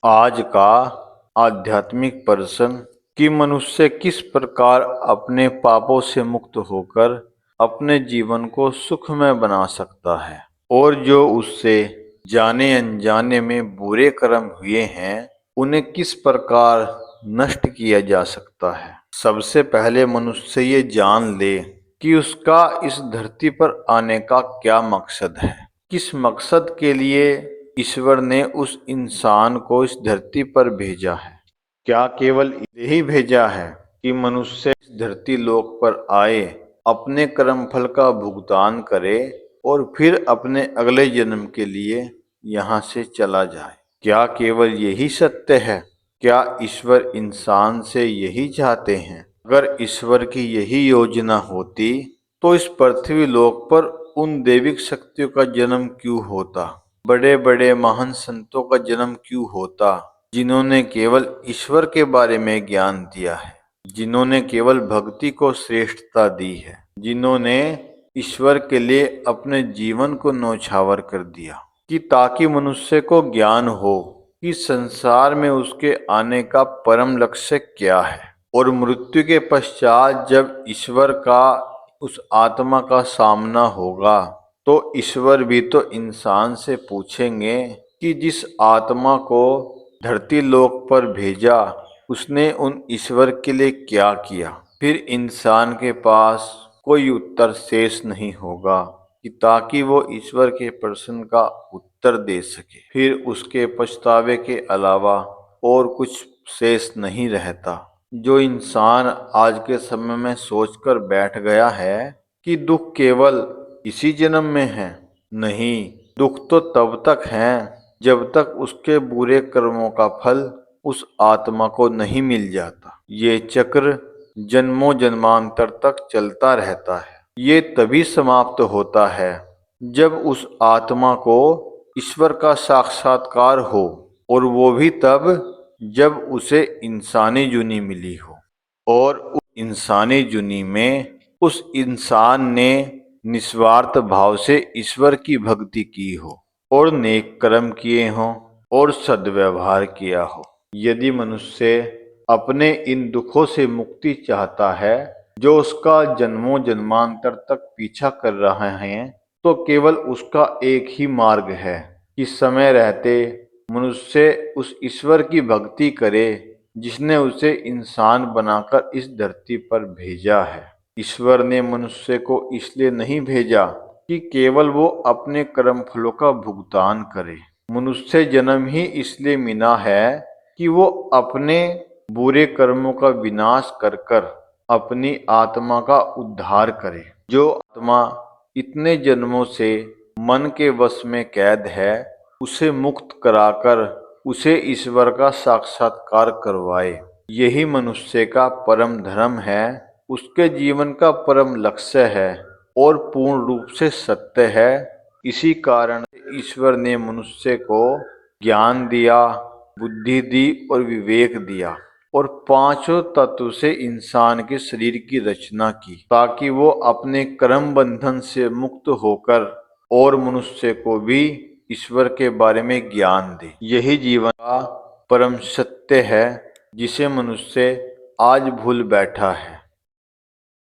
आज का आध्यात्मिक प्रश्न कि मनुष्य किस प्रकार अपने पापों से मुक्त होकर अपने जीवन को सुखमय बना सकता है और जो उससे जाने अनजाने में बुरे कर्म हुए हैं उन्हें किस प्रकार नष्ट किया जा सकता है। सबसे पहले मनुष्य ये जान ले कि उसका इस धरती पर आने का क्या मकसद है। किस मकसद के लिए ईश्वर ने उस इंसान को इस धरती पर भेजा है। क्या केवल यही भेजा है कि मनुष्य इस धरती लोक पर आए, अपने कर्म फल का भुगतान करे और फिर अपने अगले जन्म के लिए यहाँ से चला जाए। क्या केवल यही सत्य है? क्या ईश्वर इंसान से यही चाहते हैं? अगर ईश्वर की यही योजना होती तो इस पृथ्वी लोक पर उन दैविक शक्तियों का जन्म क्यों होता, बड़े बड़े महान संतों का जन्म क्यों होता, जिन्होंने केवल ईश्वर के बारे में ज्ञान दिया है, जिन्होंने केवल भक्ति को श्रेष्ठता दी है, जिन्होंने ईश्वर के लिए अपने जीवन को न्यौछावर कर दिया कि ताकि मनुष्य को ज्ञान हो कि संसार में उसके आने का परम लक्ष्य क्या है और मृत्यु के पश्चात जब ईश्वर का उस आत्मा का सामना होगा तो ईश्वर भी तो इंसान से पूछेंगे कि जिस आत्मा को धरती लोक पर भेजा उसने उन ईश्वर के लिए क्या किया। फिर इंसान के पास कोई उत्तर शेष नहीं होगा कि ताकि वो ईश्वर के प्रश्न का उत्तर दे सके। फिर उसके पछतावे के अलावा और कुछ शेष नहीं रहता। जो इंसान आज के समय में सोचकर बैठ गया है कि दुख केवल इसी जन्म में है, नहीं, दुख तो तब तक है जब तक उसके बुरे कर्मों का फल उस आत्मा को नहीं मिल जाता। ये चक्र जन्मों जन्मांतर तक चलता रहता है। ये तभी समाप्त होता है जब उस आत्मा को ईश्वर का साक्षात्कार हो और वो भी तब जब उसे इंसानी जुनी मिली हो और उस इंसानी जुनी में उस इंसान ने निस्वार्थ भाव से ईश्वर की भक्ति की हो और नेक कर्म किए हों और सद्व्यवहार किया हो। यदि मनुष्य अपने इन दुखों से मुक्ति चाहता है जो उसका जन्मों जन्मांतर तक पीछा कर रहे हैं तो केवल उसका एक ही मार्ग है कि समय रहते मनुष्य उस ईश्वर की भक्ति करे जिसने उसे इंसान बनाकर इस धरती पर भेजा है। ईश्वर ने मनुष्य को इसलिए नहीं भेजा कि केवल वो अपने कर्म फलों का भुगतान करे। मनुष्य जन्म ही इसलिए मिला है कि वो अपने बुरे कर्मों का विनाश कर कर अपनी आत्मा का उद्धार करे। जो आत्मा इतने जन्मों से मन के वश में कैद है उसे मुक्त कराकर उसे ईश्वर का साक्षात्कार करवाए। यही मनुष्य का परम धर्म है, उसके जीवन का परम लक्ष्य है और पूर्ण रूप से सत्य है। इसी कारण ईश्वर ने मनुष्य को ज्ञान दिया, बुद्धि दी और विवेक दिया और पांचों तत्व से इंसान के शरीर की रचना की ताकि वो अपने कर्म बंधन से मुक्त होकर और मनुष्य को भी ईश्वर के बारे में ज्ञान दे। यही जीवन का परम सत्य है जिसे मनुष्य आज भूल बैठा है।